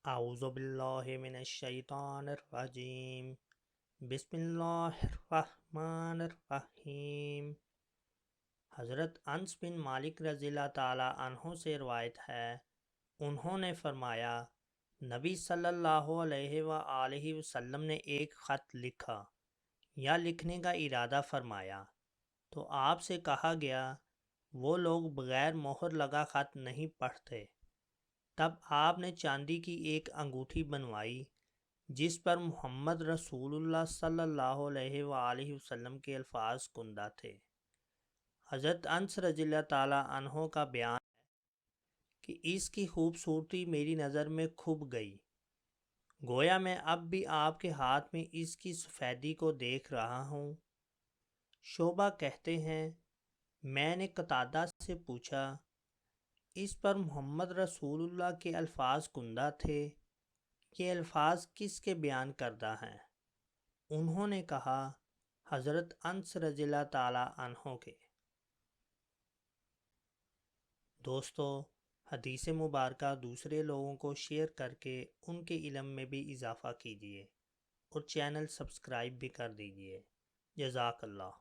اعوذ باللہ من الشیطان الرجیم، بسم اللہ الرحمن الرحیم۔ حضرت انس بن مالک رضی اللہ تعالی عنہ سے روایت ہے، انہوں نے فرمایا، نبی صلی اللہ علیہ وآلہ وسلم نے ایک خط لکھا یا لکھنے کا ارادہ فرمایا تو آپ سے کہا گیا وہ لوگ بغیر مہر لگا خط نہیں پڑھتے۔ تب آپ نے چاندی کی ایک انگوٹھی بنوائی جس پر محمد رسول اللہ صلی اللہ علیہ وآلہ وسلم کے الفاظ کندہ تھے۔ حضرت انس رضی اللہ تعالیٰ عنہ کا بیان ہے کہ اس کی خوبصورتی میری نظر میں کھب گئی، گویا میں اب بھی آپ کے ہاتھ میں اس کی سفیدی کو دیکھ رہا ہوں۔ شعبہ کہتے ہیں، میں نے قتادہ سے پوچھا، اس پر محمد رسول اللہ کے الفاظ کندہ تھے، یہ الفاظ کس کے بیان کردہ ہیں؟ انہوں نے کہا، حضرت انس رضی اللہ تعالیٰ عنہ کے۔ دوستو، حدیث مبارکہ دوسرے لوگوں کو شیئر کر کے ان کے علم میں بھی اضافہ کیجیے اور چینل سبسکرائب بھی کر دیجیے۔ جزاک اللہ۔